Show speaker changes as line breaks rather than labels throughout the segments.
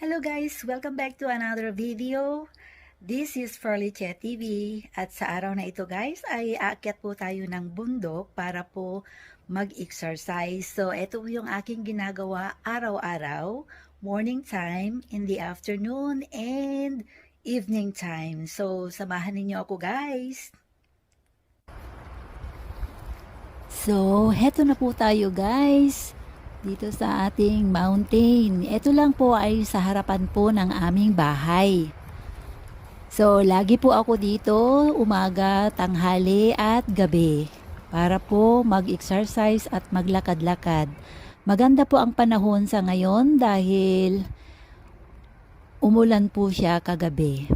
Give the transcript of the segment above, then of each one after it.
Hello guys! Welcome back to another video. This is Furliche TV at sa araw na ito guys ay aakyat po tayo ng bundok para po mag-exercise. So ito po yung aking ginagawa araw-araw, morning time, in the afternoon, and evening time. So samahan ninyo ako guys! So heto na po tayo guys! Dito sa ating mountain. Ito lang po ay sa harapan po ng aming bahay. So, lagi po ako dito, umaga, tanghali at gabi. Para po mag-exercise at maglakad-lakad. Maganda po ang panahon sa ngayon dahil umulan po siya kagabi.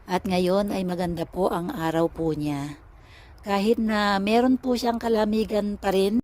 At ngayon ay maganda po ang araw po niya. Kahit na meron po siyang kalamigan pa rin.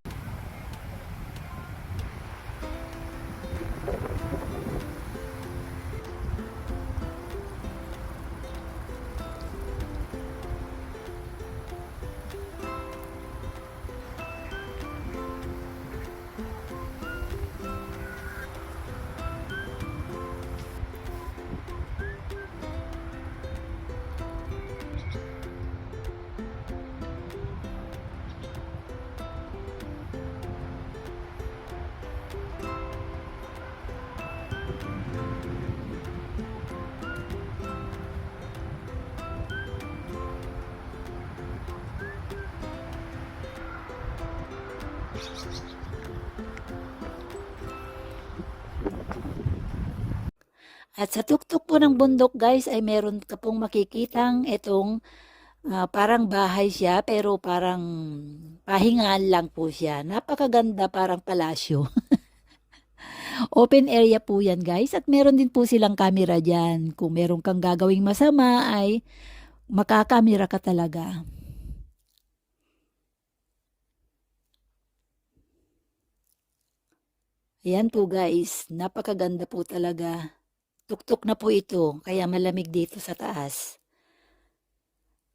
At sa tuktok po ng bundok guys ay meron ka pong makikitang itong parang bahay siya pero parang pahingaan lang po siya. Napakaganda, parang palasyo. Open area po yan guys at meron din po silang camera dyan. Kung meron kang gagawing masama ay makakamera ka talaga. Ayan po guys, napakaganda po talaga. Tuktok na po ito, kaya malamig dito sa taas.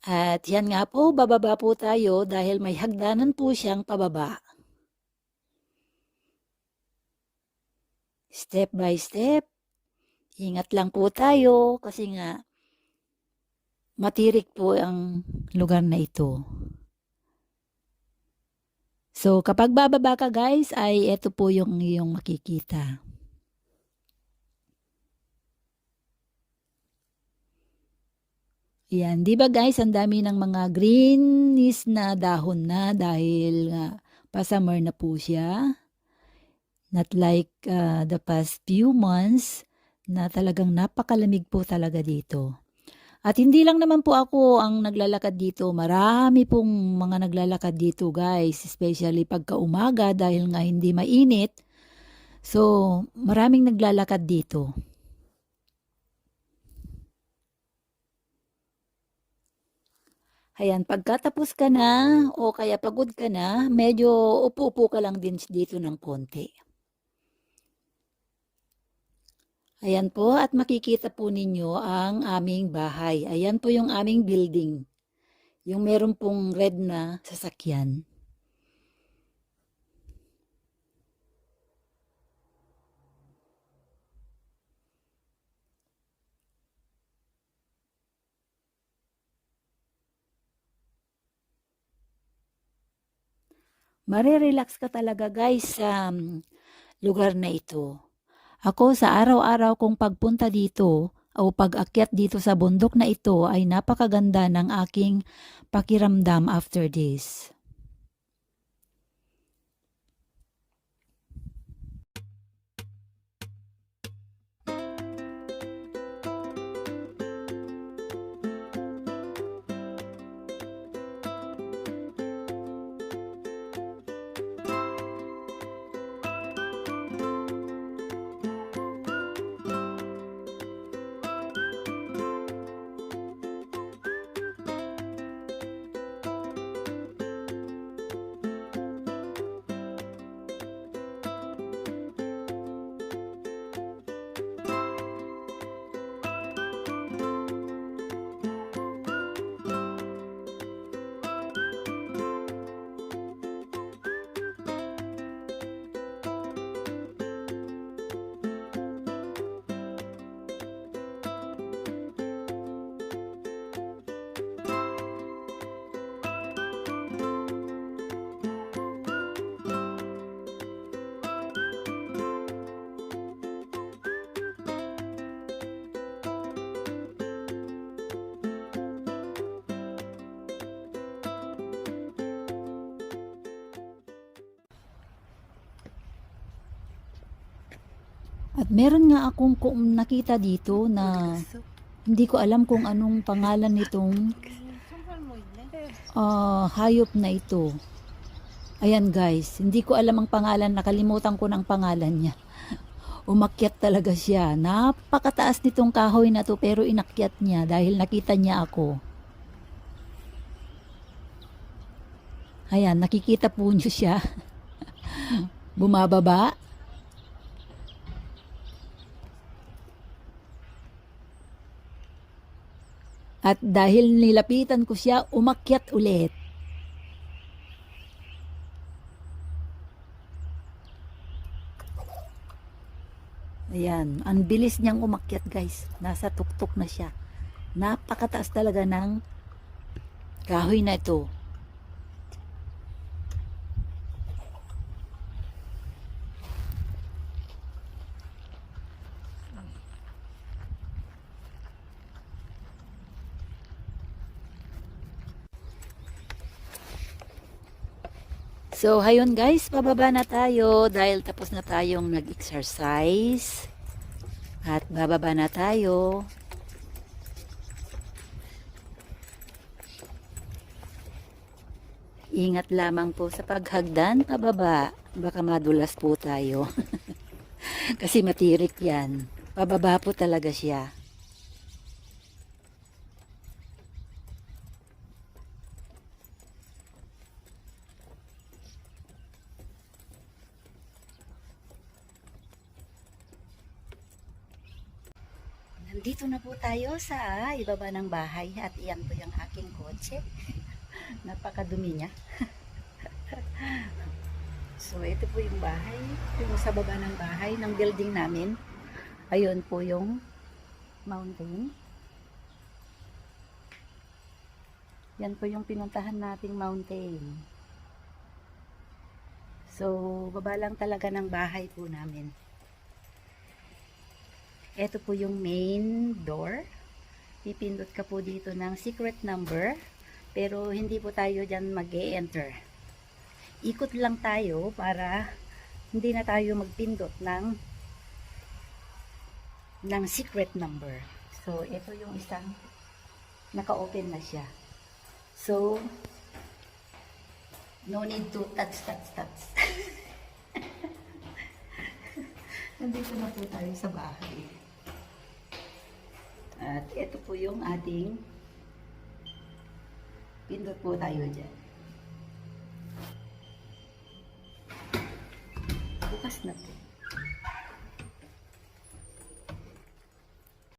At yan nga po, bababa po tayo dahil may hagdanan po siyang pababa. Step by step, ingat lang po tayo kasi nga matirik po ang lugar na ito. So kapag bababa ka guys, ay ito po yung iyong makikita. Yan, 'di ba guys, ang dami ng mga greenish na dahon na dahil pa-summer na po siya. Not like the past few months na talagang napakalamig po talaga dito. At hindi lang naman po ako ang naglalakad dito. Marami pong mga naglalakad dito guys, especially pagka umaga dahil nga hindi mainit. So, maraming naglalakad dito. Ayan, pagkatapos ka na o kaya pagod ka na, medyo upo-upo ka lang din dito ng konti. Ayan po, at makikita po ninyo ang aming bahay. Ayan po yung aming building. Yung meron pong red na sasakyan. Marirelax ka talaga guys sa lugar na ito. Ako sa araw-araw kong pagpunta dito o pag-akyat dito sa bundok na ito ay napakaganda ng aking pakiramdam after this. At meron nga akong nakita dito na hindi ko alam kung anong pangalan nitong hayop na ito. Ayan guys, hindi ko alam ang pangalan, nakalimutan ko ng pangalan niya. Umakyat talaga siya. Napakataas nitong kahoy na to pero inakyat niya dahil nakita niya ako. Ayan, nakikita po niyo siya. Bumababa. At dahil nilapitan ko siya, umakyat ulit. Ayan, ang bilis niyang umakyat guys. Nasa tuktok na siya. Napakataas talaga ng kahoy na ito. So, hayun guys, pababa na tayo dahil tapos na tayong nag-exercise. At bababa na tayo. Ingat lamang po sa paghagdan pababa. Baka madulas po tayo. Kasi matirik yan. Pababa po talaga siya. Nandito na po tayo sa ibaba ng bahay at iyan po yung aking kotse. Napakadumi niya. So ito po yung bahay, yung sa baba ng bahay ng building namin. Ayun po yung mountain. Yan po yung pinuntahan nating mountain. So baba lang talaga ng bahay po namin. Ito po yung main door. Pipindot ka po dito ng secret number. Pero hindi po tayo dyan mag-e-enter. Ikot lang tayo para hindi na tayo magpindot ng secret number. So, ito yung isang naka-open na siya. So, no need to touch. Nandito na po tayo sa bahay. At ito po yung ating pindot po tayo dyan. Bukas na po.